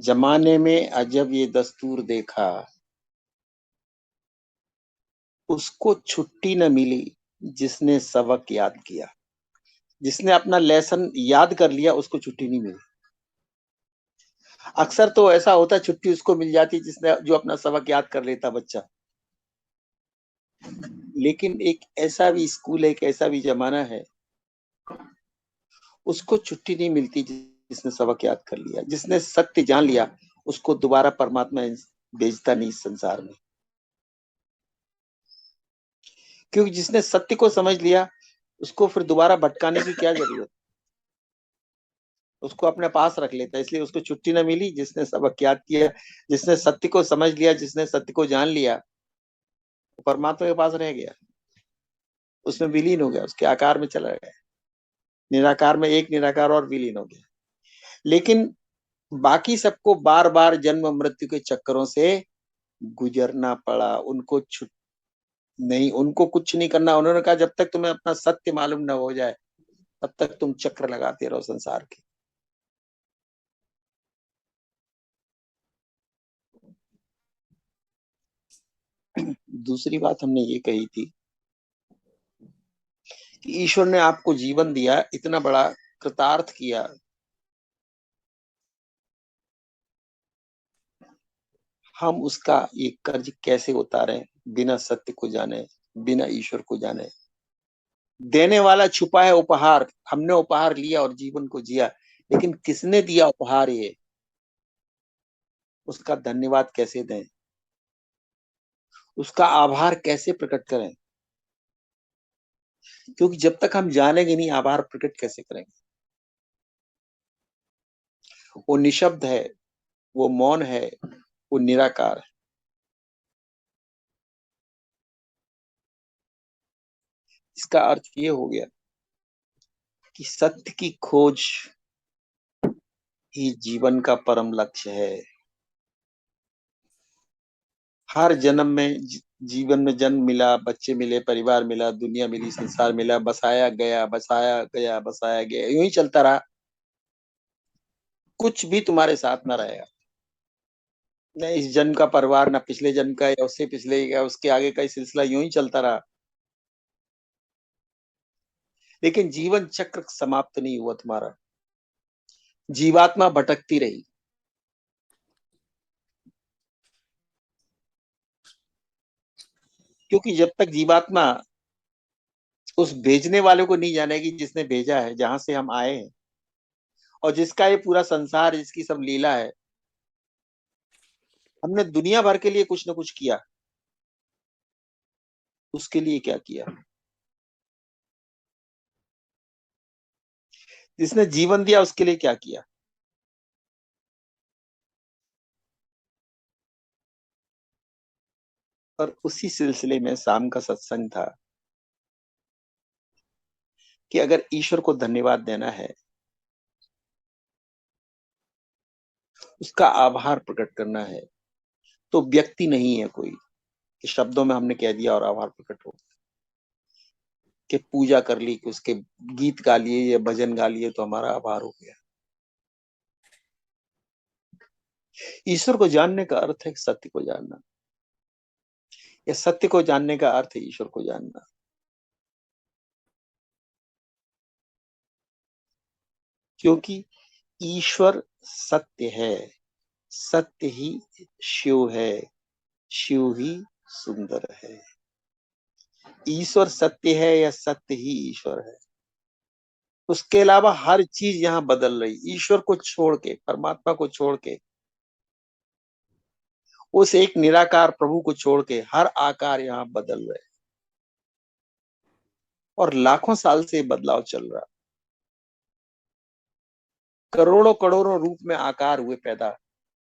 जमाने में अजब ये दस्तूर देखा, उसको छुट्टी न मिली जिसने सबक याद किया। जिसने अपना लेसन याद कर लिया उसको छुट्टी नहीं मिली। अक्सर तो ऐसा होता है छुट्टी उसको मिल जाती जिसने जो अपना सबक याद कर लेता बच्चा। लेकिन एक ऐसा भी स्कूल है, एक ऐसा भी जमाना है, उसको छुट्टी नहीं मिलती जिसने सबक याद कर लिया। जिसने सत्य जान लिया उसको दोबारा परमात्मा भेजता नहीं इस संसार में। क्योंकि जिसने सत्य को समझ लिया उसको फिर दोबारा भटकाने की क्या जरूरत। उसको अपने पास रख लेता है, इसलिए उसको छुट्टी न मिली जिसने सबक याद किया। जिसने सत्य को समझ लिया, जिसने सत्य को जान लिया, वो परमात्मा के पास रह गया, उसमें विलीन हो गया, उसके आकार में चला गया। निराकार में एक निराकार और विलीन हो गया। लेकिन बाकी सबको बार बार जन्म मृत्यु के चक्करों से गुजरना पड़ा। उनको छुट नहीं, उनको कुछ नहीं करना। उन्होंने कहा जब तक तुम्हें अपना सत्य मालूम न हो जाए तब तक तुम चक्र लगाते रहो संसार के। दूसरी बात हमने ये कही थी कि ईश्वर ने आपको जीवन दिया, इतना बड़ा कृतार्थ किया, हम उसका ये कर्ज कैसे उतारें बिना सत्य को जाने, बिना ईश्वर को जाने। देने वाला छुपा है उपहार। हमने उपहार लिया और जीवन को जिया, लेकिन किसने दिया उपहार ये, उसका धन्यवाद कैसे दें, उसका आभार कैसे प्रकट करें। क्योंकि जब तक हम जानेंगे नहीं आभार प्रकट कैसे करेंगे। वो निशब्द है, वो मौन है, वो निराकार है। इसका अर्थ ये हो गया कि सत्य की खोज ही जीवन का परम लक्ष्य है। हर जन्म में जीवन में जन्म मिला, बच्चे मिले, परिवार मिला, दुनिया मिली, संसार मिला, बसाया गया, बसाया गया, बसाया गया, यूं ही चलता रहा। कुछ भी तुम्हारे साथ ना रहेगा। न इस जन्म का परिवार, न पिछले जन्म का, या उससे पिछले, या उसके आगे का सिलसिला यूं ही चलता रहा। लेकिन जीवन चक्र समाप्त नहीं हुआ तुम्हारा। जीवात्मा भटकती रही। क्योंकि जब तक जीवात्मा उस भेजने वाले को नहीं जानेगी जिसने भेजा है, जहां से हम आए हैं, और जिसका ये पूरा संसार, जिसकी सब लीला है। हमने दुनिया भर के लिए कुछ न कुछ किया, उसके लिए क्या किया। जिसने जीवन दिया उसके लिए क्या किया। और उसी सिलसिले में शाम का सत्संग था कि अगर ईश्वर को धन्यवाद देना है, उसका आभार प्रकट करना है, तो व्यक्ति नहीं है कोई कि शब्दों में हमने कह दिया और आभार प्रकट हो, कि पूजा कर ली, कि उसके गीत गा लिए या भजन गा लिए तो हमारा आभार हो गया। ईश्वर को जानने का अर्थ है सत्य को जानना, या सत्य को जानने का अर्थ है ईश्वर को जानना। क्योंकि ईश्वर सत्य है, सत्य ही शिव है, शिव ही सुंदर है। ईश्वर सत्य है या सत्य ही ईश्वर है। उसके अलावा हर चीज यहाँ बदल रही। ईश्वर को छोड़ के, परमात्मा को छोड़ के, उस एक निराकार प्रभु को छोड़ के हर आकार यहाँ बदल रहे। और लाखों साल से बदलाव चल रहा। करोड़ों करोड़ों रूप में आकार हुए पैदा,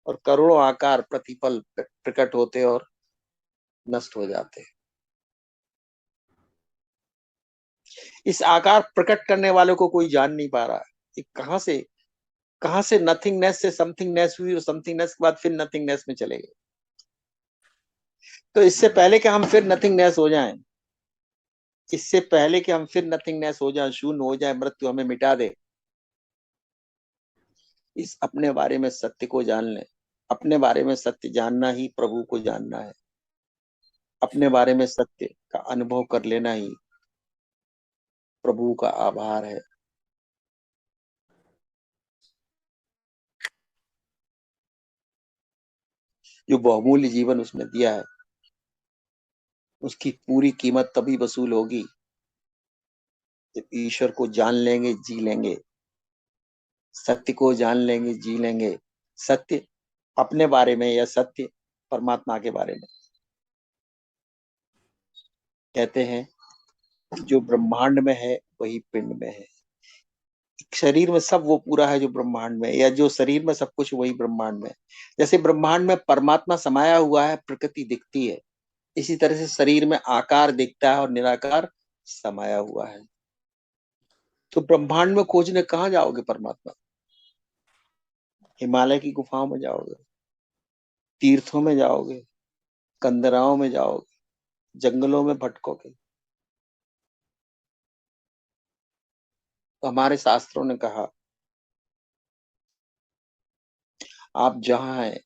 और करोड़ों आकार प्रतिपल प्रकट होते और नष्ट हो जाते। इस आकार प्रकट करने वालों को कोई जान नहीं पा रहा कि कहां से नथिंगनेस से समथिंगनेस हुई, और समथिंगनेस के बाद फिर नथिंगनेस में चले गए। तो इससे पहले कि हम फिर नथिंगनेस हो जाएं, इससे पहले कि हम फिर नथिंगनेस हो जाएं, शून्य हो जाए, मृत्यु हमें मिटा दे, इस अपने बारे में सत्य को जान ले। अपने बारे में सत्य जानना ही प्रभु को जानना है। अपने बारे में सत्य का अनुभव कर लेना ही प्रभु का आभार है। जो बहुमूल्य जीवन उसने दिया है, उसकी पूरी कीमत तभी वसूल होगी जब ईश्वर को जान लेंगे, जी लेंगे, सत्य को जान लेंगे, जी लेंगे। सत्य अपने बारे में या सत्य परमात्मा के बारे में। कहते हैं जो ब्रह्मांड में है वही पिंड में है। शरीर में सब वो पूरा है जो ब्रह्मांड में, या जो शरीर में सब कुछ वही ब्रह्मांड में। जैसे ब्रह्मांड में परमात्मा समाया हुआ है, प्रकृति दिखती है, इसी तरह से शरीर में आकार दिखता है और निराकार समाया हुआ है। तो ब्रह्मांड में खोजने कहाँ जाओगे परमात्मा? हिमालय की गुफाओं में जाओगे, तीर्थों में जाओगे, कंदराओं में जाओगे, जंगलों में भटकोगे। तो हमारे शास्त्रों ने कहा आप जहां हैं,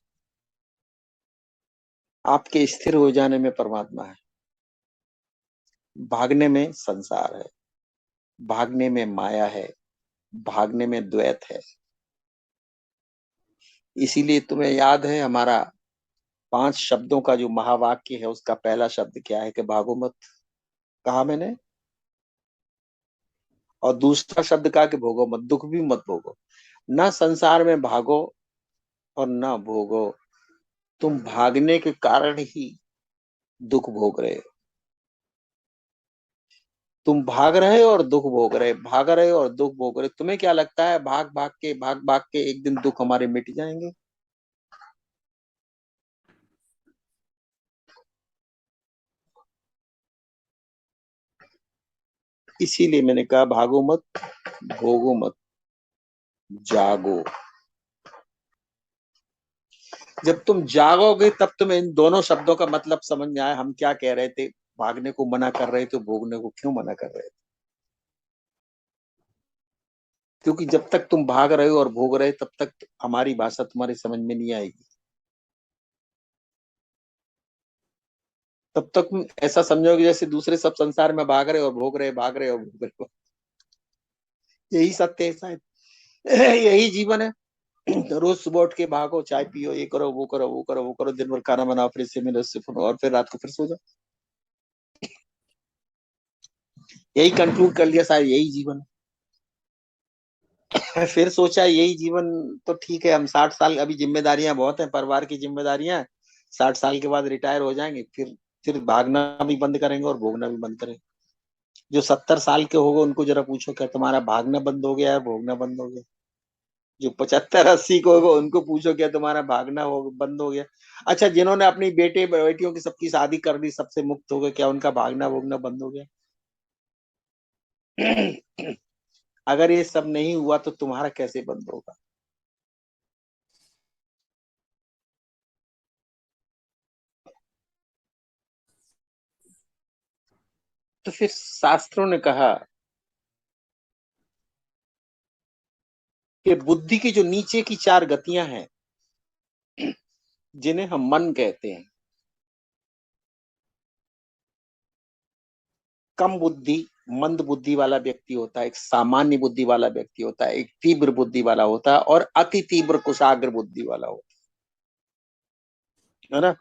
आपके स्थिर हो जाने में परमात्मा है। भागने में संसार है, भागने में माया है, भागने में द्वैत है। इसीलिए तुम्हें याद है हमारा 5 शब्दों का जो महावाक्य है, उसका पहला शब्द क्या है कि भागो मत, कहा मैंने। और दूसरा शब्द कहा कि भोगो मत, दुख भी मत भोगो। ना संसार में भागो और ना भोगो। तुम भागने के कारण ही दुख भोग रहे हो। तुम भाग रहे हो और दुख भोग रहे, भाग रहे हो और दुख भोग रहे। तुम्हें क्या लगता है भाग भाग के एक दिन दुख हमारे मिट जाएंगे? इसीलिए मैंने कहा भागो मत, भोगो मत, जागो। जब तुम जागोगे तब तुम्हें इन दोनों शब्दों का मतलब समझ में आया। हम क्या कह रहे थे, भागने को मना कर रहे थे, भोगने को क्यों मना कर रहे थे? क्योंकि जब तक तुम भाग रहे हो और भोग रहे तब तक हमारी भाषा तुम्हारी समझ में नहीं आएगी। तब तक तुम ऐसा समझोगे जैसे दूसरे सब संसार में भाग रहे और भोग रहे, भाग रहे और भोग रहे हो। यही सत्य है शायद, यही जीवन है। रोज सुबह उठ के भागो, चाय पियो, ये करो, वो करो, वो करो, वो करो, दिन भर खाना बनाओ, फिर इससे मिलो, इससे सुनो, और फिर रात को फिर सो जाओ। यही कंक्लूड कर लिया शायद यही जीवन है। फिर सोचा यही जीवन तो ठीक है, हम 60 साल, अभी जिम्मेदारियां बहुत हैं, परिवार की जिम्मेदारियां। 60 साल के बाद रिटायर हो जाएंगे, फिर भागना भी बंद करेंगे और भोगना भी बंद करेंगे। जो 70 साल के होंगे उनको जरा पूछो क्या तुम्हारा भागना बंद हो गया है, भोगना बंद हो गया? जो 75 80 को होगा उनको पूछो क्या तुम्हारा भागना हो बंद हो गया? अच्छा, जिन्होंने अपनी बेटे बेटियों की सबकी शादी कर दी, सबसे मुक्त हो गए, क्या उनका भागना भोगना बंद हो गया? अगर ये सब नहीं हुआ तो तुम्हारा कैसे बंद होगा? तो फिर शास्त्रों ने कहा कि बुद्धि की जो नीचे की 4 गतियां हैं, जिन्हें हम मन कहते हैं, कम बुद्धि, मंद बुद्धि वाला व्यक्ति होता है, एक सामान्य बुद्धि वाला व्यक्ति होता है, एक तीव्र बुद्धि वाला होता है, और अति तीव्र कुशाग्र बुद्धि वाला होता है ना?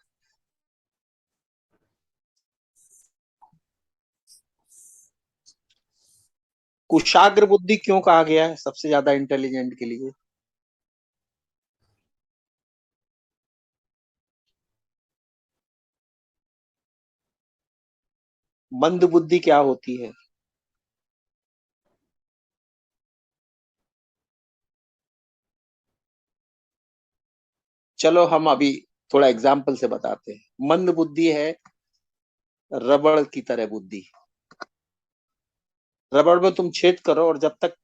कुशाग्र बुद्धि क्यों कहा गया है सबसे ज्यादा इंटेलिजेंट के लिए? मंद बुद्धि क्या होती है? चलो हम अभी थोड़ा एग्जाम्पल से बताते हैं। मंद बुद्धि है रबड़ की तरह बुद्धि। रबड़ में तुम छेद करो और जब तक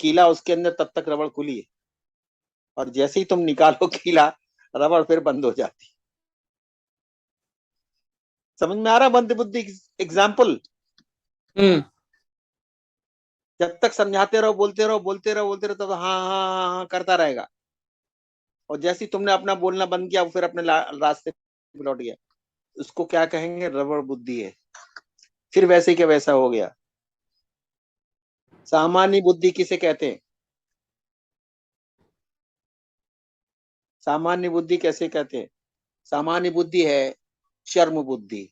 कीला उसके अंदर तब तक रबड़ खुली है, और जैसे ही तुम निकालो कीला, रबड़ फिर बंद हो जाती। समझ में आ रहा है मंद बुद्धि एग्जाम्पल? हम्म। जब तक समझाते रहो, बोलते रहो, बोलते रहो, बोलते रहो, तब हाँ हाँ हाँ हाँ करता रहेगा। और जैसे ही तुमने अपना बोलना बंद किया, वो फिर अपने रास्ते पे लौट गया। उसको क्या कहेंगे? रबड़ बुद्धि है। फिर वैसे ही क्या वैसा हो गया। सामान्य बुद्धि किसे कहते हैं? सामान्य बुद्धि कैसे कहते हैं? सामान्य बुद्धि है चर्म बुद्धि।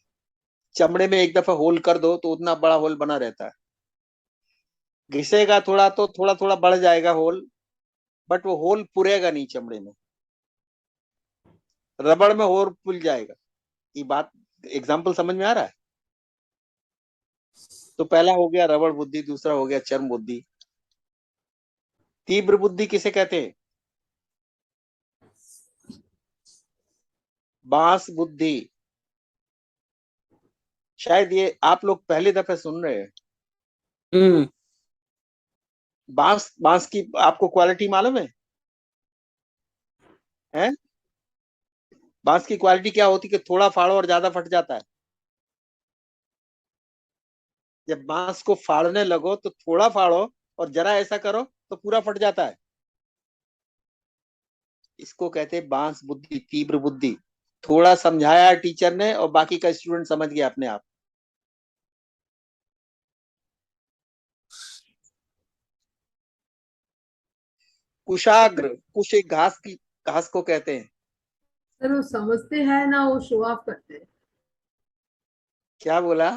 चमड़े में एक दफा होल कर दो तो उतना बड़ा होल बना रहता है। घिसेगा थोड़ा तो थोड़ा थोड़ा बढ़ जाएगा होल, बट वो होल पुरेगा नहीं चमड़े में। रबड़ में होल पुल जाएगा। ये बात, एग्जाम्पल समझ में आ रहा है? तो पहला हो गया रबड़ बुद्धि, दूसरा हो गया चर्म बुद्धि। तीव्र बुद्धि किसे कहते हैं? बांस बुद्धि। शायद ये आप लोग पहले दफे सुन रहे हैं। हम्म। बांस बांस की आपको क्वालिटी मालूम है? हैं? बांस की क्वालिटी क्या होती है कि थोड़ा फाड़ो और ज्यादा फट जाता है। जब बांस को फाड़ने लगो तो थोड़ा फाड़ो, और जरा ऐसा करो तो पूरा फट जाता है। इसको कहते हैं बांस बुद्धि, तीव्र बुद्धि। थोड़ा समझाया टीचर ने और बाकी का स्टूडेंट समझ गया अपने आप। कुशाग्र, कुश एक घास की, घास को कहते हैं। सर वो समझते हैं ना, वो शो ऑफ करते हैं। क्या बोला?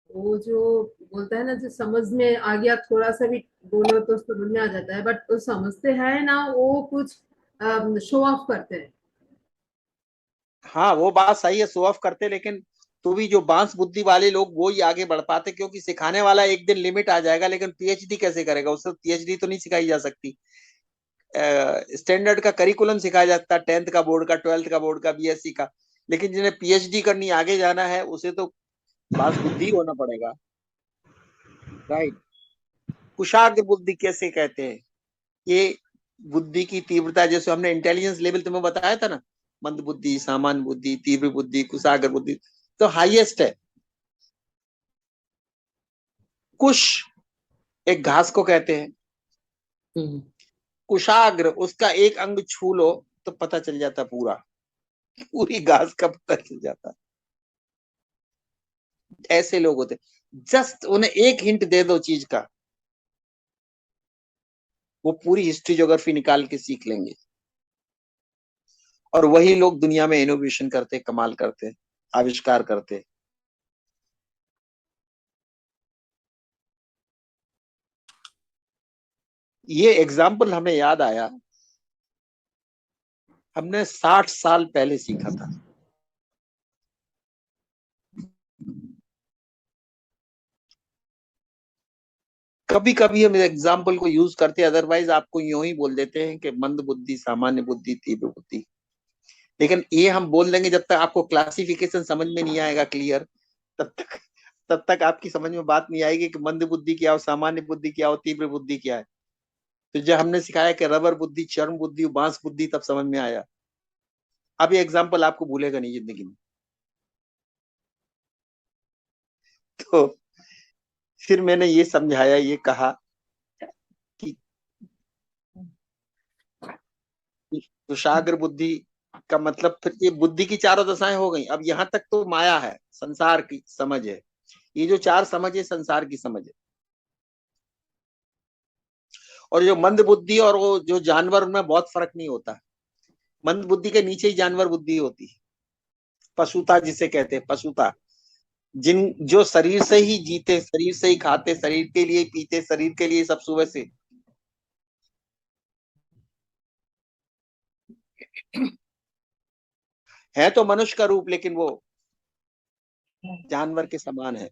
वो जो बोलता है ना, जो समझ में आ गया, थोड़ा सा भी बोलो तो समझ में आ जाता है, बट वो समझते हैं ना, वो कुछ शो ऑफ करते हैं। हाँ वो बात सही है, शो ऑफ करते, लेकिन तो भी जो बांस बुद्धि वाले लोग वो ही आगे बढ़ पाते, क्योंकि सिखाने वाला एक दिन लिमिट आ जाएगा, लेकिन पीएचडी कैसे करेगा? उससे पीएचडी तो नहीं सिखाई जा सकती। स्टैंडर्ड का करिकुलम सिखाया जाता है, 10th का बोर्ड का, 12th का बोर्ड का, बीएससी का। लेकिन जिन्हें पीएचडी करनी, आगे जाना है, उसे तो बांस बुद्धि होना पड़ेगा। राइट। कुशाग्र बुद्धि कैसे कहते हैं? ये बुद्धि की तीव्रता, जैसे हमने इंटेलिजेंस लेवल तुम्हें बताया था ना, मंद बुद्धि, सामान्य बुद्धि, तीव्र बुद्धि, कुशाग्र बुद्धि, तो हाईएस्ट है। कुश एक घास को कहते हैं। हम्म। कुशाग्र, उसका एक अंग छू लो तो पता चल जाता पूरा, पूरी घास का पता चल जाता। ऐसे लोग होते, जस्ट उन्हें एक हिंट दे दो चीज का, वो पूरी हिस्ट्री ज्योग्राफी निकाल के सीख लेंगे। और वही लोग दुनिया में इनोवेशन करते, कमाल करते, आविष्कार करते। ये एग्जाम्पल हमें याद आया, हमने 60 साल पहले सीखा था। कभी कभी हम एग्जाम्पल को यूज करते, अदरवाइज आपको यूं ही बोल देते हैं कि मंद बुद्धि, सामान्य बुद्धि, तीव्र बुद्धि। लेकिन ये हम बोल देंगे, जब तक आपको क्लासिफिकेशन समझ में नहीं आएगा क्लियर, तब तक तब तक आपकी समझ में बात नहीं आएगी कि मंद बुद्धि क्या हो, सामान्य बुद्धि क्या हो, तीव्र बुद्धि क्या है। तो जब हमने सिखाया कि रबर बुद्धि, चर्म बुद्धि, बांस बुद्धि, तब समझ में आया। अब ये एग्जाम्पल आपको भूलेगा नहीं जिंदगी में। तो फिर मैंने ये समझाया, ये कहा कि कुशाग्र बुद्धि का मतलब, फिर ये बुद्धि की चारों दशाएं हो गई। अब यहाँ तक तो माया है, संसार की समझ है। ये जो चार समझ है, संसार की समझ है। और जो मंद बुद्धि और वो जो जानवर, उनमें बहुत फर्क नहीं होता। मंद बुद्धि के नीचे ही जानवर बुद्धि होती है, पशुता जिसे कहते हैं, पशुता। जिन जो शरीर से ही जीते, शरीर से ही खाते, शरीर के लिए पीते, शरीर के लिए सब सुबह से, है तो मनुष्य का रूप, लेकिन वो जानवर के समान है।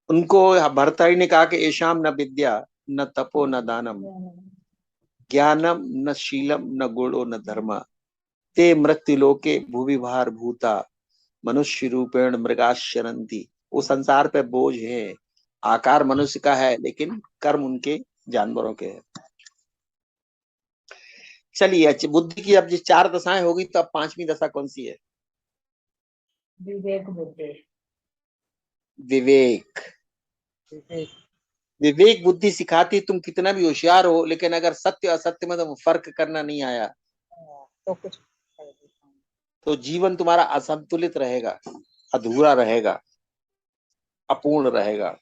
उनको भरतरी ने कहा कि ऐशाम न विद्या, न तपो, न दानम, ज्ञानम न शीलम, न गुणो न धर्म, ते मृत्यु लोके भूवि भार भूता, मनुष्य रूपेण मृगाशरंती। वो संसार पे बोझ है, आकार मनुष्य का है, लेकिन कर्म उनके जानवरों के हैं। चलिए, अच्छी बुद्धि की अब जिस चार दशाएं होगी, तो अब पांचवी दशा कौन सी है? विवेक बुद्धि। विवेक। विवेक। विवेक बुद्धि सिखाती तुम कितना भी होशियार हो, लेकिन अगर सत्य असत्य में तुम फर्क करना नहीं आया तो कुछ तो जीवन तुम्हारा असंतुलित रहेगा, अधूरा रहेगा, अपूर्ण रहेगा।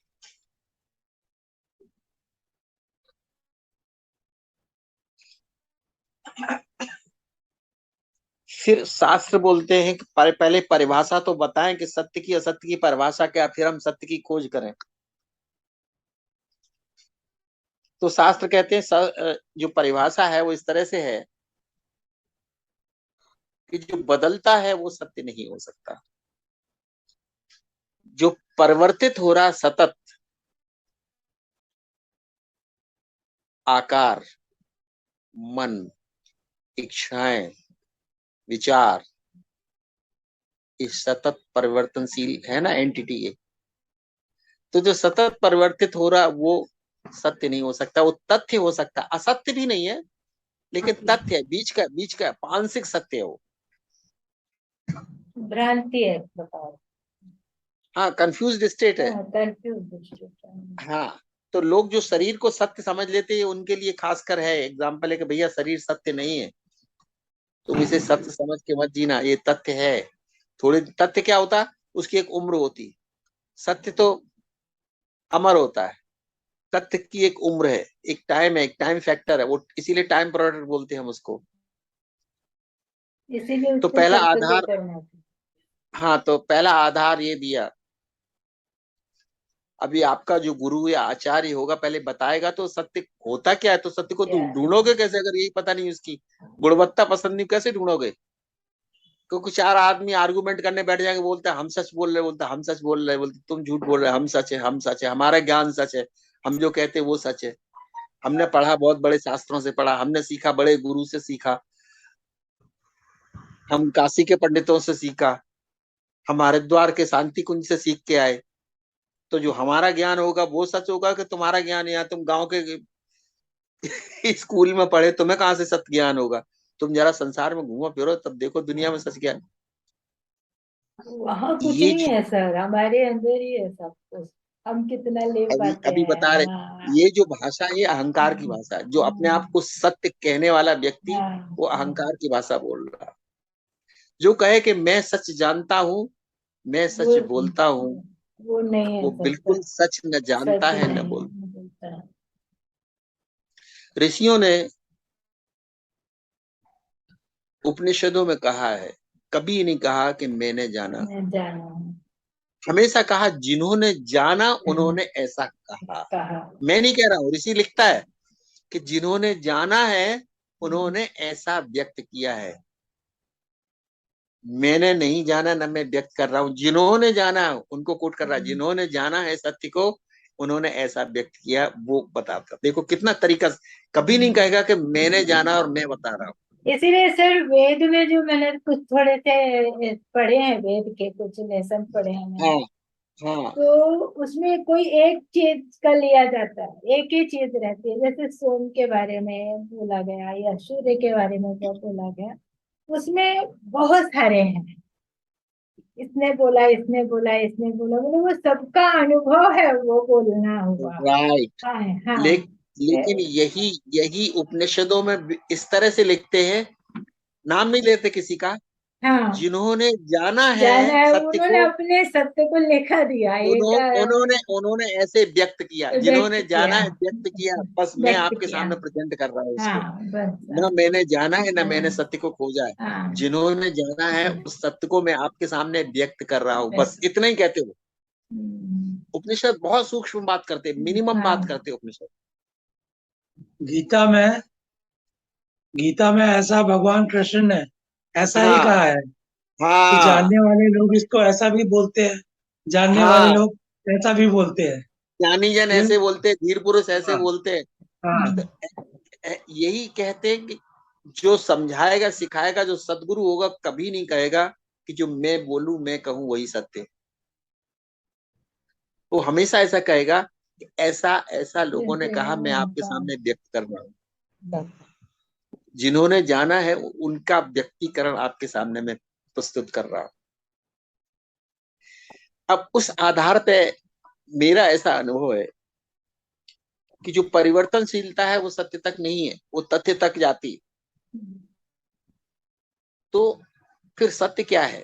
फिर शास्त्र बोलते हैं कि पहले परिभाषा तो बताएं कि सत्य की असत्य की परिभाषा क्या, फिर हम सत्य की खोज करें। तो शास्त्र कहते हैं जो परिभाषा है वो इस तरह से है कि जो बदलता है वो सत्य नहीं हो सकता। जो परिवर्तित हो रहा सतत, आकार, मन, इच्छाएं, विचार, ये सतत परिवर्तनशील है ना एंटिटी ये। तो जो सतत परिवर्तित हो रहा वो सत्य नहीं हो सकता। वो तथ्य हो सकता, असत्य भी नहीं है लेकिन तथ्य है, बीच का पांसिक सत्य है वो। भ्रांति है, बताओ। हाँ, कंफ्यूज स्टेट है। कंफ्यूज। हाँ, तो लोग जो शरीर को सत्य समझ लेते हैं उनके लिए खासकर है एग्जाम्पल है कि भैया शरीर सत्य नहीं है, तुम इसे सत्य समझ के मत जीना, ये तथ्य है। थोड़े तथ्य क्या होता, उसकी एक उम्र होती। सत्य तो अमर होता है, तथ्य की एक उम्र है, एक टाइम है, एक टाइम फैक्टर है वो, इसीलिए टाइम प्रोडक्ट बोलते हैं हम उसको। इसीलिए तो उसको पहला सत्य आधार, करना था। हाँ, तो पहला आधार ये दिया। अभी आपका जो गुरु या आचार्य होगा पहले बताएगा तो सत्य होता क्या है, तो सत्य को ढूंढोगे कैसे अगर यही पता नहीं उसकी गुणवत्ता पसंद नहीं, कैसे ढूंढोगे? क्योंकि चार आदमी आर्गुमेंट करने बैठ जाएंगे, बोलते हैं हम सच बोल रहे, बोलते हम सच बोल रहे, बोलते तुम झूठ बोल रहे, हम सच है, हम सच है, हमारा ज्ञान सच है, हम जो कहते हैं वो सच है, हमने पढ़ा, बहुत बड़े शास्त्रों से पढ़ा, हमने सीखा, बड़े गुरु से सीखा, हम काशी के पंडितों से सीखा, हम हरिद्वार के शांति कुंज से सीख के आए। तो जो हमारा ज्ञान होगा वो सच होगा कि तुम्हारा ज्ञान, या तुम गांव के स्कूल में पढ़े, तुम्हें कहां से सत्य ज्ञान होगा? तुम जरा संसार में घूमो फिरो तब देखो दुनिया में सच क्या है। वहाँ कुछ ये नहीं है सर, हमारे अंदर ही है सब कुछ। हम कितना ले अभी पाते अभी बता हैं। रहे, हाँ। ये जो भाषा है ये अहंकार की भाषा है। जो अपने आप को सत्य कहने वाला व्यक्ति हाँ। वो अहंकार की भाषा बोल रहा है। जो कहे कि मैं सच जानता हूँ, मैं वो सच बोलता हूँ, वो नहीं है वो सत्य। बिल्कुल सच न जानता सच है न नहीं बोलता। बोलता है। ऋषियों ने उपनिषदों में कहा है, कभी नहीं कहा कि मैंने जाना, मैं जाना हूँ। हमेशा कहा जिन्होंने जाना उन्होंने ऐसा कहा। कहा। मैं नहीं कह रहा हूँ, ऋषि लिखता है कि जिन्होंने जाना है उन्होंने ऐसा व्यक्त किया है। मैंने नहीं जाना, न मैं व्यक्त कर रहा हूं, जिन्होंने जाना उनको कोट कर रहा है, जिन्होंने जाना है सत्य को उन्होंने ऐसा व्यक्त किया, वो बताता। देखो कितना तरीका, कभी नहीं कहेगा कि मैंने जाना और मैं बता रहा हूँ। इसीलिए सर वेद में जो मैंने कुछ थोड़े से पढ़े हैं, वेद के कुछ लेसन पढ़े हैं मैंने, हाँ हाँ तो उसमें कोई एक चीज का लिया जाता है, एक ही चीज रहती है। जैसे सोम के बारे में बोला गया या सूर्य के बारे में जो बोला गया, उसमें बहुत सारे हैं। इसने बोला, इसने बोला, इसने बोला, मतलब वो सबका अनुभव है, वो बोलना हुआ। राइट। हाँ। हाँ। ले, लेकिन यही यही उपनिषदों में इस तरह से लिखते हैं, नाम नहीं लेते किसी का, हाँ। जिन्होंने जाना है जाना है, सत्य उन्होंने को, अपने सत्य को लिखा दिया एक उन्होंने उन्होंने ऐसे व्यक्त किया, व्यक्त जिन्होंने जाना किया। है व्यक्त किया, बस मैं व्यक्त आपके किया। सामने प्रेजेंट कर रहा हूँ इसको। हाँ बस। न मैंने जाना है न मैंने हाँ। सत्य को खोजा है, हाँ। जिन्होंने जाना है उस सत्य को मैं आपके सामने व्यक्त कर रहा हूँ, बस इतना ही कहते हो। हम्म। उपनिषद बहुत सूक्ष्म बात करते, मिनिमम बात हाँ। करते उपनिषद। गीता में गीता में ऐसा भगवान कृष्ण ने ऐसा ही हाँ कहा है कि हाँ जानने वाले लोग इसको ऐसा भी बोलते हैं, जानने वाले हाँ, लोग ऐसा भी बोलते हैं। ज्ञानी जन ये ऐसे बोलते, धीर पुरुष ऐसे हाँ बोलते हैं। हाँ यही कहते हैं कि जो समझाएगा सिखाएगा, जो सदगुरु होगा, कभी नहीं कहेगा कि जो मैं बोलूं मैं कहूं वही सत्य है। वो हमेशा ऐसा कहेगा कि ऐसा ऐसा लोगों ने कहा, मैं आपके सामने व्यक्त कर रहा हूं। जिन्होंने जाना है उनका व्यक्तिकरण आपके सामने मैं प्रस्तुत कर रहा हूं। अब उस आधार पे मेरा ऐसा अनुभव है कि जो परिवर्तनशीलता है वो सत्य तक नहीं है, वो तथ्य तक जाती है। तो फिर सत्य क्या है?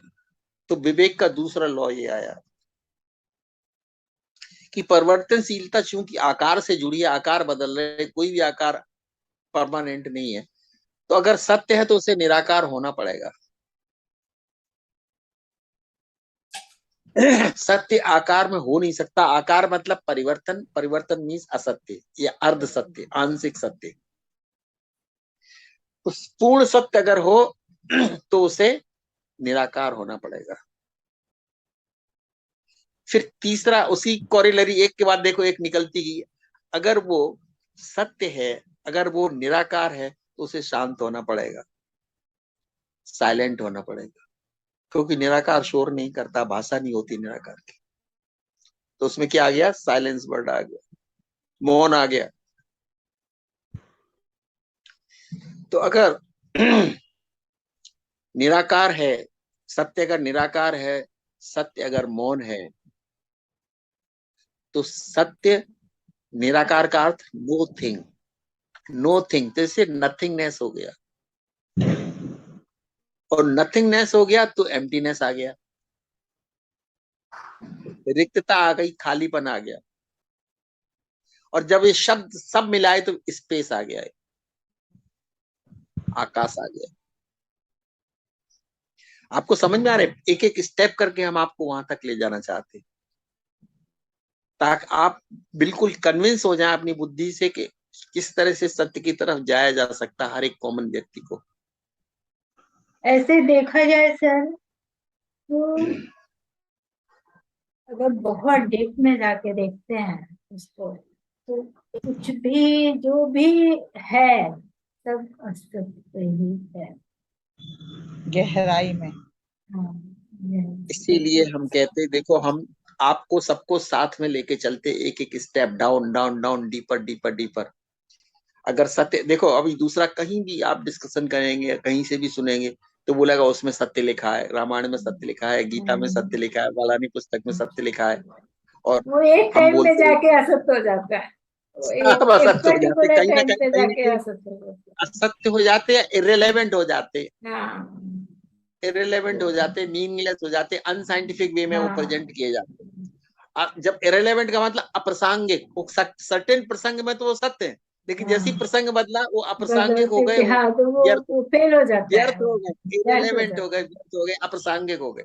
तो विवेक का दूसरा लॉ ये आया कि परिवर्तनशीलता चूंकि आकार से जुड़ी है, आकार बदल रहे हैं, कोई भी आकार परमानेंट नहीं है, तो अगर सत्य है तो उसे निराकार होना पड़ेगा। सत्य आकार में हो नहीं सकता। आकार मतलब परिवर्तन, परिवर्तन मीन्स असत्य या अर्ध सत्य, आंशिक सत्य। तो पूर्ण सत्य अगर हो तो उसे निराकार होना पड़ेगा। फिर तीसरा उसी कॉरिलरी, एक के बाद देखो एक निकलती गई। अगर वो सत्य है, अगर वो निराकार है, तो उसे शांत होना पड़ेगा, साइलेंट होना पड़ेगा, क्योंकि निराकार शोर नहीं करता, भाषा नहीं होती निराकार की। तो उसमें क्या आ गया? साइलेंस वर्ड आ गया, मौन आ गया। तो अगर निराकार है सत्य, अगर निराकार है सत्य, अगर मौन है, तो सत्य निराकार का अर्थ नो थिंग, नो थिंग, तो इससे नथिंगनेस हो गया, और नथिंगनेस हो गया तो एम्प्टीनेस आ गया, रिक्तता आ गई, खालीपन आ गया। और जब ये शब्द सब मिलाए तो स्पेस आ गया, आकाश आ गया। आपको समझ में आ रहा है? एक एक स्टेप करके हम आपको वहां तक ले जाना चाहते हैं, ताकि आप बिल्कुल कन्विंस हो जाएं अपनी बुद्धि से कि किस तरह से सत्य की तरफ जाया जा सकता है हर एक कॉमन व्यक्ति को। ऐसे देखा जाए सर, तो अगर बहुत डीप में जाके देखते हैं उसको, तो कुछ भी जो भी है सब अस्तित्व ही है। गहराई में। हाँ, ये इसीलिए हम कहते हैं, देखो हम आपको सबको साथ में लेके चलते, एक एक step down down down, deeper deeper deeper. अगर सत्य देखो, अभी दूसरा कहीं भी आप डिस्कशन करेंगे, कहीं से भी सुनेंगे, तो बोलेगा उसमें सत्य लिखा है, रामायण में सत्य लिखा है, गीता में सत्य लिखा है, बालानी पुस्तक में सत्य लिखा है। और वो एक हम टाइम पे बोलते हैं जाके असत्य हो जाता है, वो सब एक असत्य हो जाते, पर्टिकुलर कहीं ना टाइम कहीं पे कहीं ना जाके कहीं असत्य हो जाता असत्य हो जाते हैं, इरेलेवेंट हो जाते, है। हाँ इरेलेवेंट हो जाते, मीनिंगलेस हो जाते, अनसाइंटिफिक वे में वो हाँ प्रेजेंट किए जाते हैं। जब इरेलेवेंट का मतलब अप्रासंगिक, वो सर्टेन प्रसंग में तो वो सत्य है, लेकिन जैसी हाँ, प्रसंग बदला वो अप्रासंगिक हो गए, बदलते वो हाँ, तो व्यर्थ, वो फेल हो जाता है, व्यर्थ वो हो गए, व्यर्थ हो इरेलेवेंट हो जाता गए, है। व्यर्थ हो गए, अप्रासंगिक हो गए।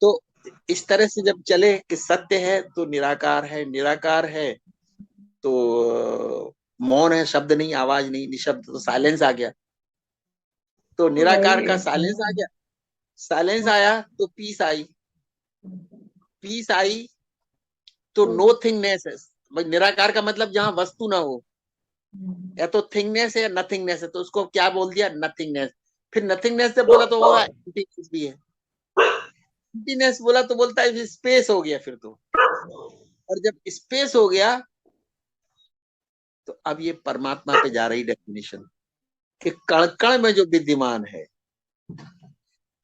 तो इस तरह से जब चले कि सत्य है तो निराकार है, निराकार है तो मौन है, शब्द नहीं, आवाज नहीं, निशब्द, तो साइलेंस आ गया। तो निराकार वही का है। साइलेंस आ गया, साइलेंस आया तो पीस आई, पीस आई तो नो थिंगनेस है। भाई निराकार का मतलब जहां वस्तु ना हो, या तो थिंगनेस है या नथिंगनेस है, तो उसको क्या बोल दिया? नथिंगनेस। फिर नथिंगनेस से बोला तो होगा एम्प्टीनेस भी है, एम्प्टीनेस बोला तो बोलता है स्पेस हो गया। फिर तो, और जब स्पेस हो गया तो अब ये परमात्मा पे जा रही डेफिनेशन कि कण कण में जो विद्यमान है,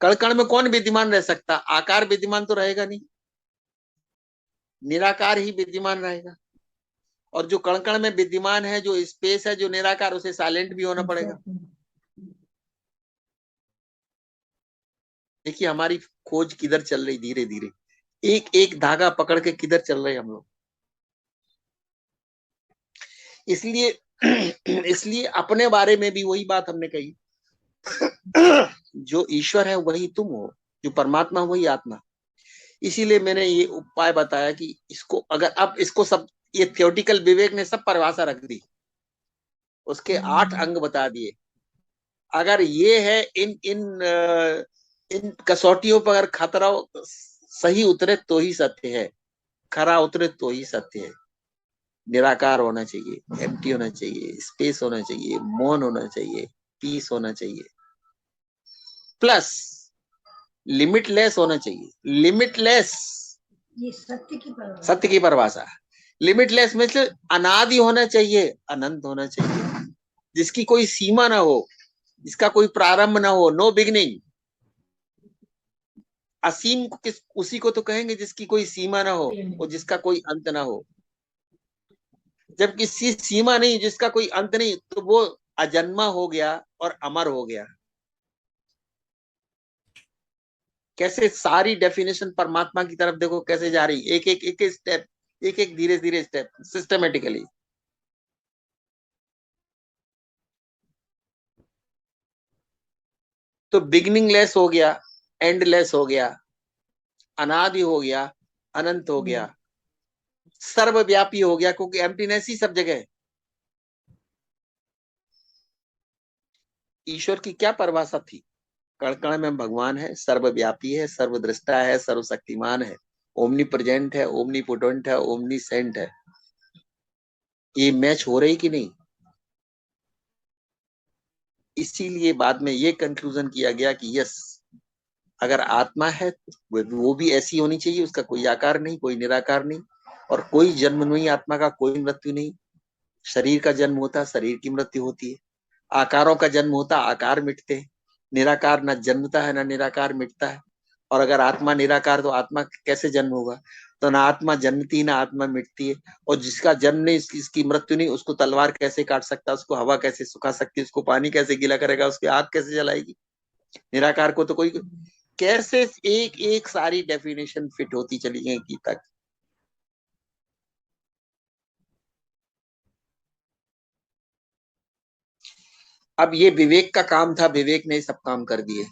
कण कण में कौन विद्यमान रह सकता? आकार विद्यमान तो रहेगा नहीं, निराकार ही विद्यमान रहेगा। और जो कण कण में विद्यमान है, जो स्पेस है, जो निराकार, उसे साइलेंट भी होना पड़ेगा। देखिए हमारी खोज किधर चल रही, धीरे धीरे एक एक धागा पकड़ के किधर चल रहे हम लोग। इसलिए इसलिए अपने बारे में भी वही बात हमने कही, जो ईश्वर है वही तुम हो, जो परमात्मा वही आत्मा। इसीलिए मैंने ये उपाय बताया कि इसको अगर अब इसको सब, ये थियोटिकल विवेक ने सब परिभाषा रख दी, उसके 8 अंग बता दिए। अगर ये है, इन कसौटियों पर अगर खतरा सही उतरे तो ही सत्य है, खरा उतरे तो ही सत्य है। निराकार होना चाहिए, एम्प्टी होना चाहिए, स्पेस होना चाहिए, मौन होना चाहिए, पीस होना चाहिए, प्लस लिमिटलेस होना चाहिए। लिमिटलेस, ये सत्य की परिभाषा। सत्य की परिभाषा। लिमिटलेस में से अनादि होना चाहिए, अनंत होना चाहिए, जिसकी कोई सीमा ना हो, जिसका कोई प्रारंभ ना हो, नो बिगिनिंग। असीम को किस उसी को तो कहेंगे जिसकी कोई सीमा ना हो और जिसका कोई अंत ना हो। जब किसी सीमा नहीं, जिसका कोई अंत नहीं, तो वो अजन्मा हो गया और अमर हो गया। कैसे सारी डेफिनेशन परमात्मा की तरफ देखो कैसे जा रही, एक एक स्टेप, एक एक धीरे धीरे स्टेप, सिस्टमेटिकली। तो बिगिनिंगलेस हो गया, एंडलेस हो गया, अनादि हो गया, अनंत हो गया, सर्वव्यापी हो गया, क्योंकि एम्प्टीनेस ही सब जगह है। ईश्वर की क्या परिभाषा थी? कण कण में भगवान है, सर्वव्यापी है, सर्वदृष्टा है, सर्वशक्तिमान है, ओमनी प्रेजेंट है, ओमनी पोटेंट है, ओमनी सेंट है। ये मैच हो रही कि नहीं? इसीलिए बाद में ये कंक्लूजन किया गया कि यस, अगर आत्मा है वो भी ऐसी होनी चाहिए, उसका कोई आकार नहीं, कोई निराकार नहीं, और कोई जन्म नहीं आत्मा का, कोई मृत्यु नहीं। शरीर का जन्म होता, शरीर की मृत्यु होती है। आकारों का जन्म होता, आकार मिटते हैं। निराकार न जन्मता है, न निराकार मिटता है। और अगर आत्मा निराकार, तो आत्मा कैसे जन्म होगा? तो ना आत्मा जन्मती है, ना आत्मा मिटती है। और जिसका जन्म नहीं, इसकी मृत्यु नहीं, उसको तलवार कैसे काट सकता है? उसको हवा कैसे सुखा सकती है? उसको पानी कैसे गीला करेगा? उसकी आग कैसे जलाएगी? निराकार को तो कोई कैसे एक एक सारी डेफिनेशन फिट होती चली गई गीता की। अब ये विवेक का काम था, विवेक ने सब काम कर दिए।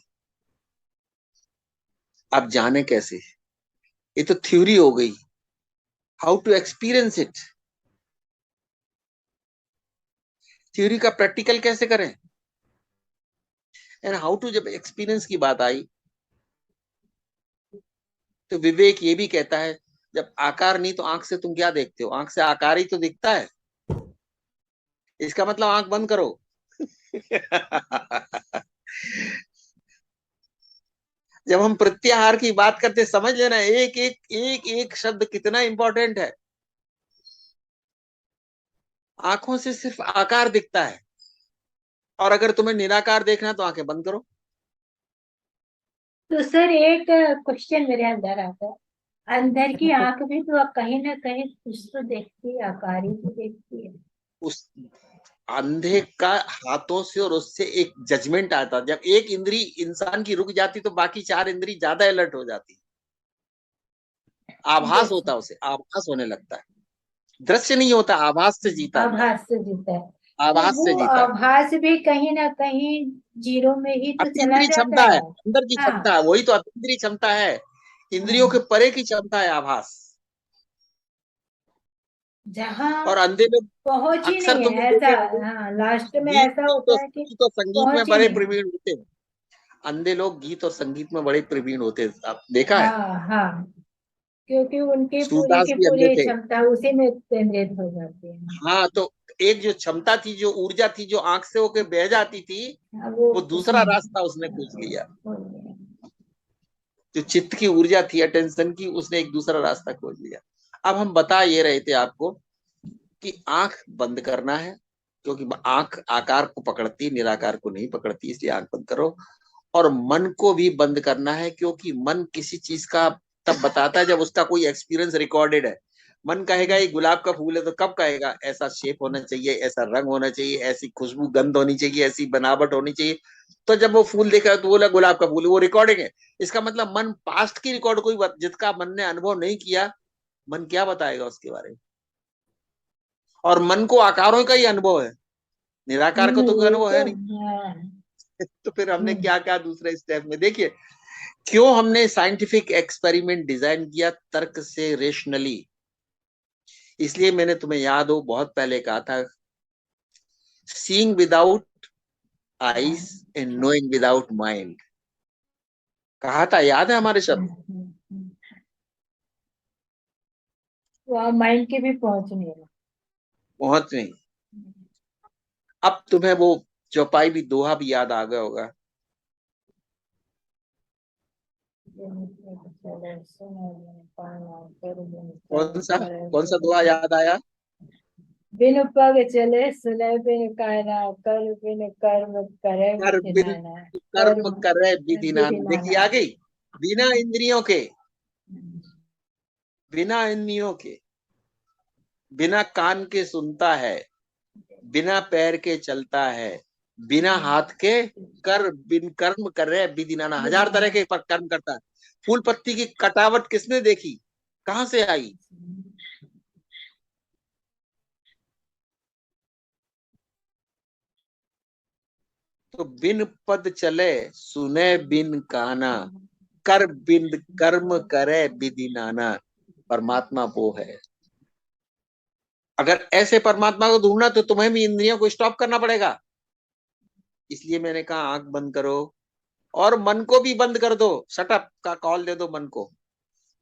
अब जाने कैसे? ये तो थ्योरी हो गई, how to experience it. Theory का प्रैक्टिकल कैसे करें? एंड हाउ टू, जब एक्सपीरियंस की बात आई तो विवेक ये भी कहता है, जब आकार नहीं तो आंख से तुम क्या देखते हो? आंख से आकार ही तो दिखता है, इसका मतलब आंख बंद करो। जब हम प्रत्याहार की बात करते, समझ लेना एक शब्द कितना इंपॉर्टेंट है। आंखों से सिर्फ आकार दिखता है, और अगर तुम्हें निराकार देखना तो आंखें बंद करो। तो सर एक क्वेश्चन मेरे अंदर आता है, अंदर की आंख भी तो कहीं ना कहीं कुछ तो देखती है, आकार ही तो देखती है। उस अंधे का हाथों से और उससे एक जजमेंट आता, जब एक इंद्री इंसान की रुक जाती तो बाकी चार इंद्री ज्यादा अलर्ट हो जाती। आभास होता, उसे आभास होने लगता है, दृश्य नहीं होता, आभास से जीता अंदर, आभास से जीता है। तो आभास से वो जीता। आभास भी कहीं ना कहीं जीरो में ही तो चला अतीन्द्रिय जाता क्षमता है, है। अंदर की हाँ क्षमता है, वही तो अतीन्द्रिय क्षमता है। इंद्रियों के परे की क्षमता है आभास। जहाँ और अंधे लोग पहुंच ही अक्सर नहीं तुमने है ऐसा। देखे होंगे, हाँ लास्ट में गीत ऐसा गीत और होता है कि गीत और संगीत में पहुंच ही बड़े नहीं है। प्रवीण होते हैं। अंधे लोग गीत और संगीत में बड़े प्रवीण होते हैं, आप देखा है? हाँ हाँ, क्योंकि उनकी पूरी सूरदास की भी अंधे पूरी थे। क्षमता उसी में केंद्रित हो जाती है। हाँ, तो एक जो क्षमता थी, जो ऊर्जा थी, जो आंख से होकर बह जाती थी, हाँ, वो वो दूसरा उसमें रास्ता उसने खोज लिया। हो गया। जो चित्त की ऊर्जा थी, अटेंशन की, उसने एक दूसरा रास्ता खोज लिया। अब हम बता ये रहे थे आपको कि आंख बंद करना है, क्योंकि आंख आकार को पकड़ती, निराकार को नहीं पकड़ती, इसलिए आंख बंद करो। और मन को भी बंद करना है, क्योंकि मन किसी चीज का तब बताता है जब उसका कोई एक्सपीरियंस रिकॉर्डेड है। मन कहेगा ये गुलाब का फूल है, तो कब कहेगा? ऐसा शेप होना चाहिए, ऐसा रंग होना चाहिए, ऐसी खुशबू गंध होनी चाहिए, ऐसी बनावट होनी चाहिए। तो जब वो फूल देखा तो बोला गुलाब का फूल, वो रिकॉर्डिंग है। इसका मतलब मन पास्ट की रिकॉर्ड कोई जिसका मन ने अनुभव नहीं किया, मन क्या बताएगा उसके बारे में? और मन को आकारों का ही अनुभव है, निराकार को तो कोई ये अनुभव तो है नहीं। हाँ। तो फिर हमने हम्म, क्या क्या दूसरे स्टेप में देखिए, क्यों हमने साइंटिफिक एक्सपेरिमेंट डिजाइन किया तर्क से, रेशनली। इसलिए मैंने तुम्हें याद हो बहुत पहले कहा था, seeing without eyes and knowing without mind, कहा था, याद है हमारे शब्द? हम्म। वहाँ माइंड के भी पहुंच नहीं है। पहुंच नहीं। अब तुम्हें वो चौपाई भी, दोहा भी याद आ गया होगा। कौन सा दोहा याद आया? बिन पग चले सुने, बिन काना कर, बिन कर्म करे कर विधि बिन नाना। कर्म करे विधि विधि नाम, देखिए नाना। आ गई। बिना इंद्रियों के, बिना इंद्रियों के, बिना कान के सुनता है, बिना पैर के चलता है, बिना हाथ के बिन कर्म कर रहे विधि नाना, 1000 तरह के कर्म करता है। फूल पत्ती की कटावट किसने देखी, कहां से आई? तो बिन पद चले सुने बिन काना, कर बिन कर्म करे विधि नाना, परमात्मा वो है। अगर ऐसे परमात्मा को ढूंढना तो तुम्हें भी इंद्रियों को स्टॉप करना पड़ेगा। इसलिए मैंने कहा आंख बंद करो और मन को भी बंद कर दो, शटअप का कॉल दे दो मन को।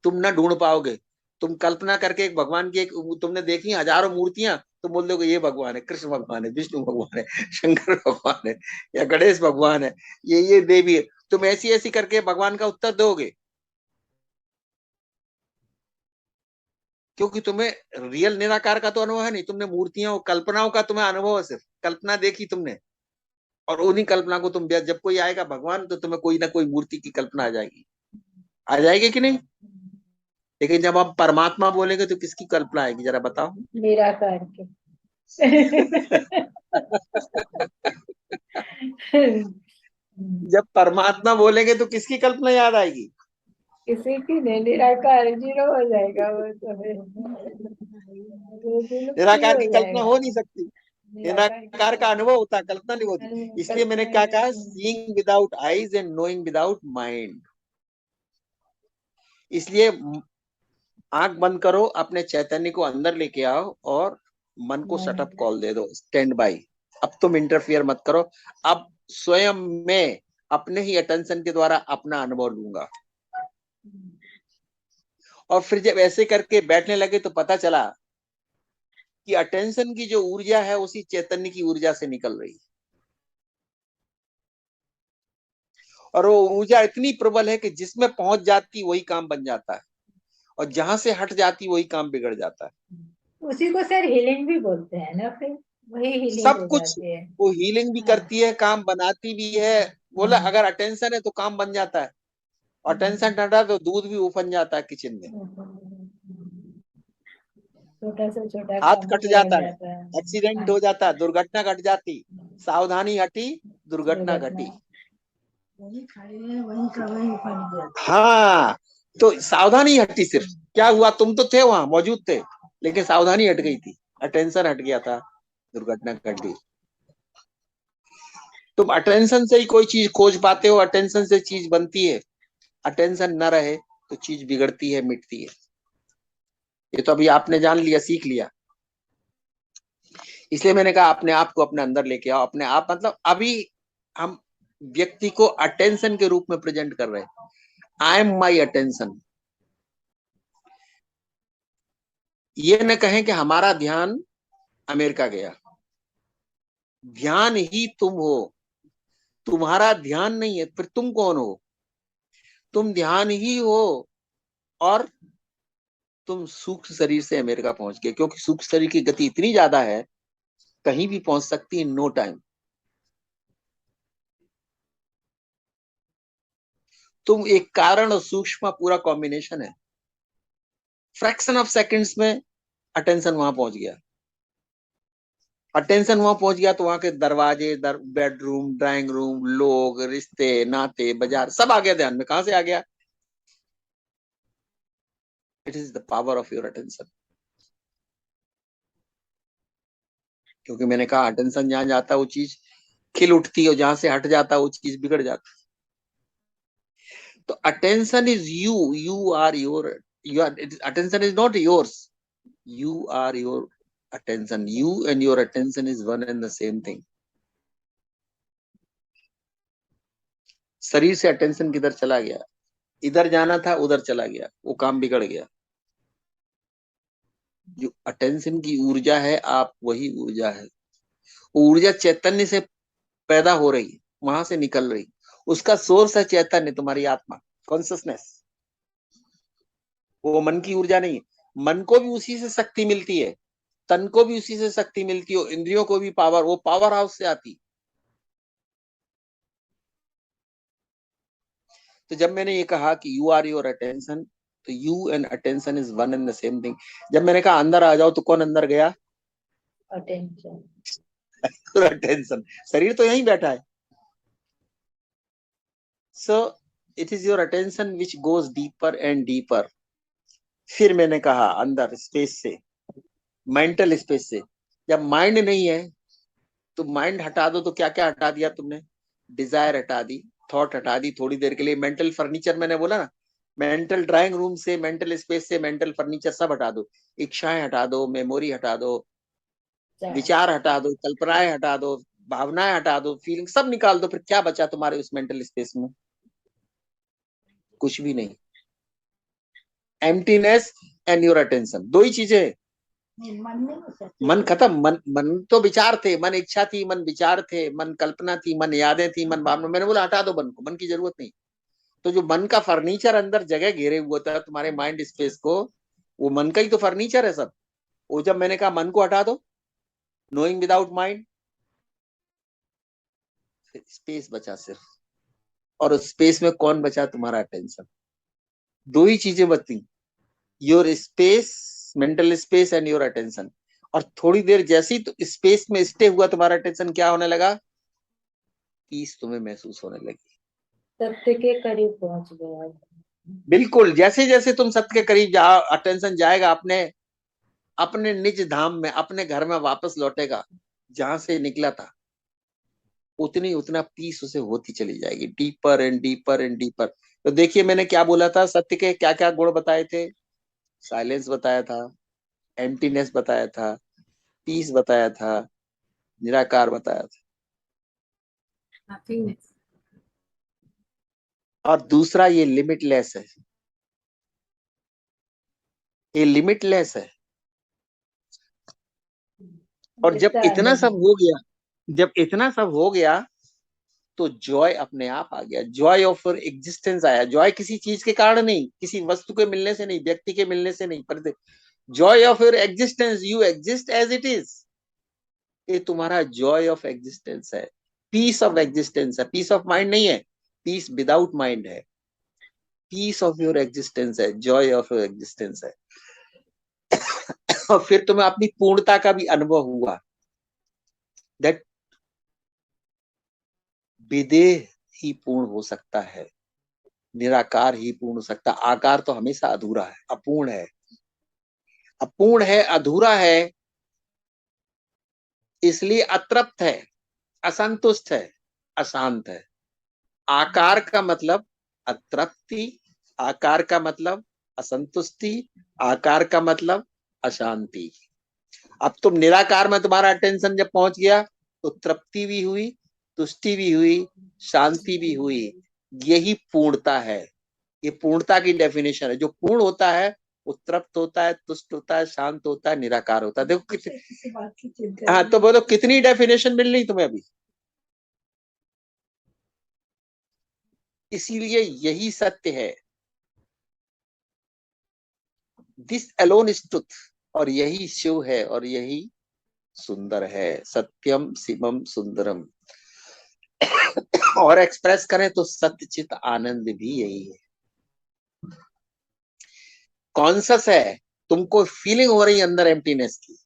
तुम ना ढूंढ पाओगे। तुम कल्पना करके एक भगवान की एक तुमने देखी 1000 मूर्तियां, तुम बोल दोगे ये भगवान है, कृष्ण भगवान है, विष्णु भगवान है, शंकर भगवान है, या गणेश भगवान है, ये देवी है। तुम ऐसी ऐसी करके भगवान का उत्तर दोगे, क्योंकि तुम्हें रियल निराकार का तो अनुभव है नहीं। तुमने मूर्तियों कल्पनाओं का तुम्हें अनुभव है, सिर्फ कल्पना देखी तुमने, और उन्हीं कल्पना को तुम जब कोई आएगा भगवान तो तुम्हें कोई ना कोई मूर्ति की कल्पना आ जाएगी कि नहीं? लेकिन जब आप परमात्मा बोलेंगे तो किसकी कल्पना आएगी, जरा बताओ। निराकार के। जब परमात्मा बोलेंगे तो किसकी कल्पना याद आएगी? किसी की नहीं, निराकार जीरो हो जाएगा वो तो फिर। वो विलुप्त ही निराकार हो की कल्पना जाएगा। हो नहीं सकती। निराकार का अनुभव होता है, कल्पना नहीं होती। इसलिए मैंने क्या कहा, seeing without eyes and knowing without mind. इसलिए आंख बंद करो, अपने चैतन्य को अंदर लेके आओ और मन को शटअप कॉल दे दो, स्टैंड बाई। अब तुम इंटरफियर मत करो। अब स्वयं में अपने ही अटेंशन के द्वारा अपना अनुभव लूंगा। और फिर जब ऐसे करके बैठने लगे तो पता चला कि अटेंशन की जो ऊर्जा है उसी चैतन्य की ऊर्जा से निकल रही है, और वो ऊर्जा इतनी प्रबल है कि जिसमें पहुंच जाती वही काम बन जाता है, और जहां से हट जाती वही काम बिगड़ जाता है। उसी को सर हीलिंग भी बोलते हैं ना, फिर वही हीलिंग सब हो कुछ जाती है। वो हीलिंग भी करती है, काम बनाती भी है। बोला अगर अटेंशन है तो काम बन जाता है, अटेंशन हटा तो दूध भी उफन जाता है किचन में। छोटा से छोटा हाथ काम कट भी जाता बिगड़ है, जाता है। एक्सीडेंट हो जाता है, दुर्घटना घट जाती, सावधानी हटी, दुर्घटना घटी। वही खड़े हैं, वही का वही बन गया। हाँ, तो सावधानी हटी। सिर्फ क्या हुआ, तुम तो थे वहां, मौजूद थे, लेकिन सावधानी हट गई थी, अटेंशन हट गया था, दुर्घटना घट गई। तुम अटेंशन से ही कोई चीज खोज पाते हो, अटेंशन से चीज बनती है। अटेंशन न रहे तो चीज बिगड़ती है, मिटती है। ये तो अभी आपने जान लिया, सीख लिया। इसलिए मैंने कहा अपने आप को अपने अंदर लेके आओ। अपने आप मतलब अभी हम व्यक्ति को अटेंशन के रूप में प्रेजेंट कर रहे हैं। I am my attention. ये न कहें कि हमारा ध्यान अमेरिका गया। ध्यान ही तुम हो, तुम्हारा ध्यान नहीं है। फिर तुम कौन हो? तुम ध्यान ही हो, और तुम सूक्ष्म शरीर से अमेरिका पहुंच गए, क्योंकि सूक्ष्म शरीर की गति इतनी ज्यादा है, कहीं भी पहुंच सकती है, नो टाइम। तुम एक कारण और सूक्ष्म पूरा कॉम्बिनेशन है। फ्रैक्शन ऑफ सेकंड्स में अटेंशन वहां पहुंच गया। अटेंशन वहां पहुंच गया तो वहां के दरवाजे, बेडरूम, ड्राइंग रूम, लोग, रिश्ते, नाते, बाजार सब आ गया ध्यान में। कहां से आ गया? It is the power of your attention. क्योंकि मैंने कहा अटेंशन जहां जाता है वो चीज खिल उठती है, और जहां से हट जाता है वो चीज बिगड़ जाती है। तो attention is you, you are your, you are, attention is not yours, you are your attention. You and your attention is one and the same thing. शरीर से अटेंशन किधर चला गया, इधर जाना था उधर चला गया, वो काम बिगड़ गया। जो अटेंशन की ऊर्जा है, आप वही ऊर्जा है। ऊर्जा चैतन्य से पैदा हो रही है, वहां से निकल रही, उसका सोर्स है चैतन्य, तुम्हारी आत्मा, कॉन्सियसनेस। वो मन की ऊर्जा नहीं है। मन को भी उसी से शक्ति मिलती है, तन को भी उसी से शक्ति मिलती है, इंद्रियों को भी पावर, वो पावर हाउस से आती। तो जब मैंने ये कहा कि यू आर योर अटेंशन, तो you and attention is one and the same thing. जब मैंने कहा अंदर आ जाओ, तो कौन अंदर गया? अटेंशन। तो अटेंशन, शरीर तो यहीं बैठा है। So it is your attention which goes deeper and deeper. फिर मैंने कहा अंदर स्पेस से, मेंटल स्पेस से। जब माइंड नहीं है तो माइंड हटा दो, तो क्या क्या हटा दिया तुमने? डिजायर हटा दी, थॉट हटा दी थोड़ी देर के लिए। मेंटल फर्नीचर मैंने बोला ना, मेंटल ड्राइंग रूम से, मेंटल स्पेस से मेंटल फर्नीचर सब हटा दो। इच्छाएं हटा दो, मेमोरी हटा दो, विचार हटा दो, कल्पनाएं हटा दो, भावनाएं हटा दो, फीलिंग सब निकाल दो। फिर क्या बचा तुम्हारे उस मेंटल स्पेस में? कुछ भी नहीं। एम्प्टीनेस एंड योर अटेंशन, दो ही चीजें हैं। मन नहीं हो सकती। मन खत्म। मन तो विचार थे, मन इच्छा थी, मन विचार थे, मन कल्पना थी, मन यादें थी, मन भावना। मैंने बोला हटा दो मन को, मन की जरूरत नहीं। तो जो मन का फर्नीचर अंदर जगह घेरे हुआ था तुम्हारे माइंड स्पेस को, वो मन का ही तो फर्नीचर है सब। वो जब मैंने कहा मन को हटा दो, नोइंग विदाउट माइंड, स्पेस बचा सिर्फ। और उस स्पेस में कौन बचा? तुम्हारा अटेंशन। दो ही चीजें बची, your space, mental space and your attention. और थोड़ी देर जैसी तो स्पेस में स्टे हुआ तुम्हारा अटेंशन, क्या होने लगा? पीस तुम्हें महसूस होने लगी। सत्य के करीब पहुंच गया। बिल्कुल, जैसे जैसे तुम सत्य के करीब जाओ, अटेंशन जाएगा अपने अपने निज धाम में, अपने घर में वापस लौटेगा जहां से निकला था। उतनी उतना पीस उसे होती चली जाएगी, deeper and deeper and deeper. तो देखिए मैंने क्या बोला था, सत्य के क्या क्या गुण बताए थे? साइलेंस बताया था, एम्प्टीनेस बताया था, पीस बताया था, निराकार बताया था, नथिंगनेस। और दूसरा ये लिमिटलेस है। ये लिमिटलेस है। और जब इतना सब हो गया, जब इतना सब हो गया, तो जॉय अपने आप आ गया। जॉय ऑफ एग्जिस्टेंस आया। जॉय किसी चीज के कारण नहीं, किसी वस्तु के मिलने से नहीं, व्यक्ति के मिलने से नहीं, पर joy of your existence. You exist as it is. ये तुम्हारा जॉय ऑफ एग्जिस्टेंस है, पीस ऑफ एग्जिस्टेंस है। पीस ऑफ माइंड नहीं है, पीस विदाउट माइंड है। पीस ऑफ योर एग्जिस्टेंस है, जॉय ऑफ योर एग्जिस्टेंस है। और फिर तुम्हें अपनी पूर्णता का भी अनुभव हुआ, दैट विदेह ही पूर्ण हो सकता है, निराकार ही पूर्ण हो सकता। आकार तो हमेशा अधूरा है, अपूर्ण है। अपूर्ण है, अधूरा है, इसलिए अतृप्त है, असंतुष्ट है, अशांत है। आकार का मतलब अतृप्ति, आकार का मतलब असंतुष्टि, आकार का मतलब अशांति। अब तुम निराकार में तुम्हारा अटेंशन जब पहुंच गया, तो तृप्ति भी हुई, तुष्टि भी हुई, शांति भी हुई। यही पूर्णता है। ये पूर्णता की डेफिनेशन है। जो पूर्ण होता है वो तृप्त होता है, तुष्ट होता है, शांत होता है, निराकार होता है। देखो कितनी, हाँ तो बोलो कितनी डेफिनेशन मिल रही तुम्हें अभी। इसीलिए यही सत्य है। This alone is truth. और यही शिव है, और यही सुंदर है। सत्यम शिवम सुंदरम। और एक्सप्रेस करें तो सत्य चित आनंद भी यही है। कॉन्शस है, तुमको फीलिंग हो रही अंदर एम्प्टीनेस की,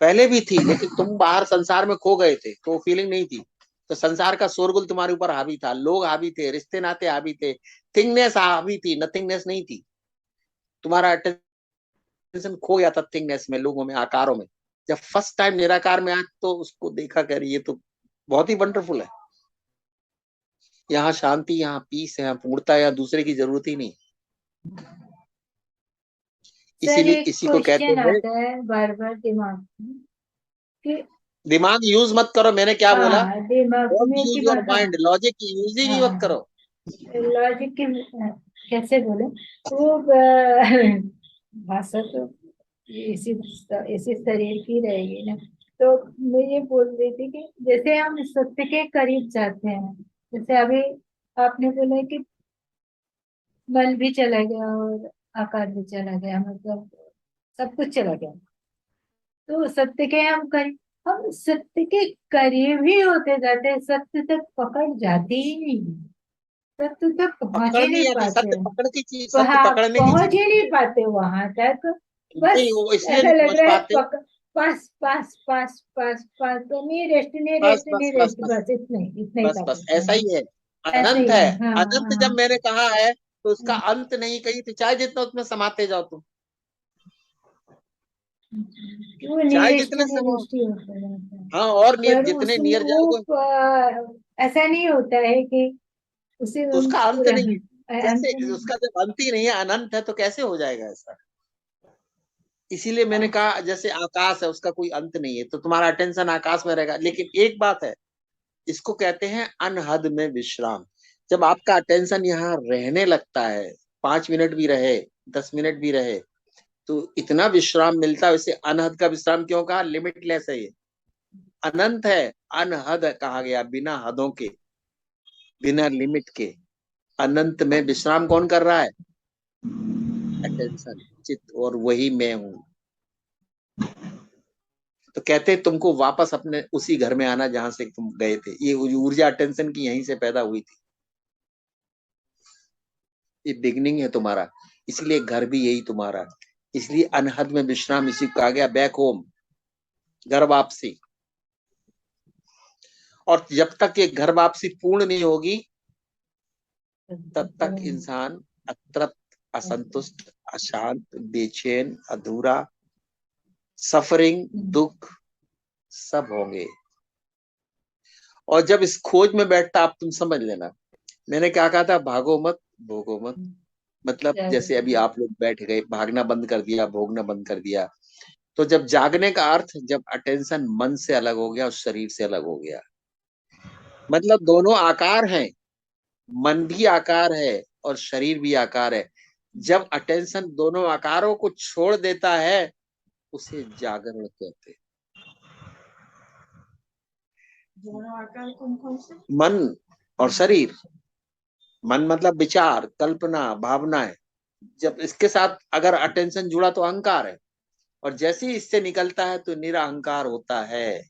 पहले भी थी, लेकिन तुम बाहर संसार में खो गए थे तो फीलिंग नहीं थी। तो संसार का शोरगुल तुम्हारे ऊपर हावी था, लोग हावी थे, रिश्ते नाते हावी थे, थिंगनेस हावी थी, नथिंगनेस नहीं थी। तुम्हारा अटेंशन खो गया था थिंगनेस में, लोगों में, आकारों में। जब फर्स्ट टाइम निराकार में आया तो उसको देखा, कर ये तो बहुत ही वंडरफुल है। यहाँ शांति, यहाँ पीस है, यहाँ पूर्णता, यहाँ दूसरे की जरूरत ही नहीं। सर इसीलिए एक इसी को कहते क्वेश्चन हैं, आता है बार बार दिमाग में कि दिमाग यूज मत करो। मैंने क्या बोला? हाँ दिमाग डोंट में कि यूज योर हाँ माइंड, लॉजिक यूज ही मत करो। लॉजिक के कैसे बोले वो भाषा तो इसी इसी शरीर की रहेगी ना। तो मैं ये बोल रही थी कि जैसे हम सत्य के करीब जाते हैं, जैसे अभी आपने बोला कि मन भी चला गया और आकार भी चला गया, मतलब सब कुछ चला गया। तो सत्य के हम सत्य के करीब ही होते जाते हैं, सत्य तक पकड़ जाती ही नहीं है। तत्व तक पहुंच पकड़ ही नहीं नहीं आती, पाते, सत्य पकड़ की चीज, सत्य वहाँ पकड़ने की पहुंच चीज ही नहीं पाते वहां तक। बस नहीं, वो इसलिए ऐसा नहीं लग पहुंच रहा है पाते। पास पास पास पास पास, तो नहीं रेस्ट नहीं बस रेस्ट बस नहीं बस रेस्ट, बस बस इतना ही बस बस ताकत है। ऐसा ही है। ऐसा अनंत ही है। है, हाँ अनंत हाँ। जब मैंने कहा है तो उसका अंत नहीं, कहीं तो चाहे जितना उसमें समाते जाओ तुम, वो चाहे नियरेस्ट जितने समाओ। नियरेस्ट ही होता रहता है। हाँ, और नियर, पर जितने उसमें नियर जाओगे ऐसा नहीं होता है कि उसे तो उसका अंत पूरा नहीं है। अंत कैसे, उसका जब अंत ही नहीं है, अनंत है, तो कैसे हो जाएगा ऐसा? इसीलिए मैंने कहा जैसे आकाश है, उसका कोई अंत नहीं है, तो तुम्हारा अटेंशन आकाश में रहेगा। लेकिन एक बात है, इसको कहते हैं अनहद में विश्राम। जब आपका अटेंशन यहाँ रहने लगता है, 5 मिनट भी रहे, 10 मिनट भी रहे, तो इतना विश्राम मिलता है। वैसे अनहद का विश्राम क्यों कहा? लिमिटलेस है ये, अनंत है। अनहद कहा गया, बिना हदों के, बिना लिमिट के। अनंत में विश्राम कौन कर रहा है? अटेंशन, चित्त, और वही मैं हूं। तो कहते हैं तुमको वापस अपने उसी घर में आना जहां से तुम गए थे। ये ऊर्जा अटेंशन की यहीं से पैदा हुई थी, ये बिगनिंग है तुम्हारा, इसलिए घर भी यही तुम्हारा। इसलिए अनहद में विश्राम इसी को कहा गया, बैक होम, घर वापसी। और जब तक ये घर वापसी पूर्ण नहीं होगी, तब तक इंसान अतृप्त, असंतुष्ट, अशांत, बेचैन, अधूरा, सफरिंग, दुख सब होंगे। और जब इस खोज में बैठता, आप तुम समझ लेना, मैंने क्या कहा था? भागो मत, भोगो मत। मतलब जैसे अभी आप लोग बैठ गए, भागना बंद कर दिया, भोगना बंद कर दिया, तो जब जागने का अर्थ, जब अटेंशन मन से अलग हो गया और शरीर से अलग हो गया, मतलब दोनों आकार हैं, मन भी आकार है और शरीर भी आकार है। जब अटेंशन दोनों आकारों को छोड़ देता है, उसे जागरण कहते हैं। दोनों आकार कौन कौन से? मन और शरीर। मन मतलब विचार, कल्पना, भावनाएं। जब इसके साथ अगर अटेंशन जुड़ा तो अहंकार है, और जैसे ही इससे निकलता है तो निरअहंकार होता है।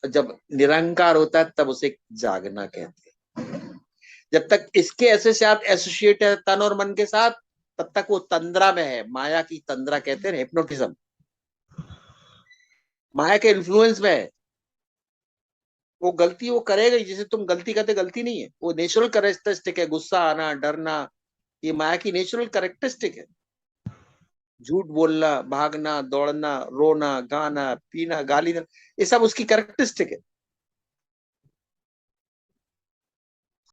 जब निरअहंकार होता है तब उसे जागना कहते हैं। जब तक इसके ऐसे साथ एसोसिएट है तन और मन के साथ, तब तक वो तंद्रा में है, माया की तंद्रा कहते हैं, हिप्नोटिज्म, माया के इन्फ्लुएंस में है। वो गलती वो करेगा ही, जैसे तुम गलती करते, गलती नहीं है, वो नेचुरल कैरेक्टरिस्टिक है। गुस्सा आना, डरना, ये माया की नेचुरल कैरेक्टरिस्टिक है। झूठ बोलना, भागना, दौड़ना, रोना, गाना, पीना, गाली देना, ये सब उसकी कैरेक्टरिस्टिक है।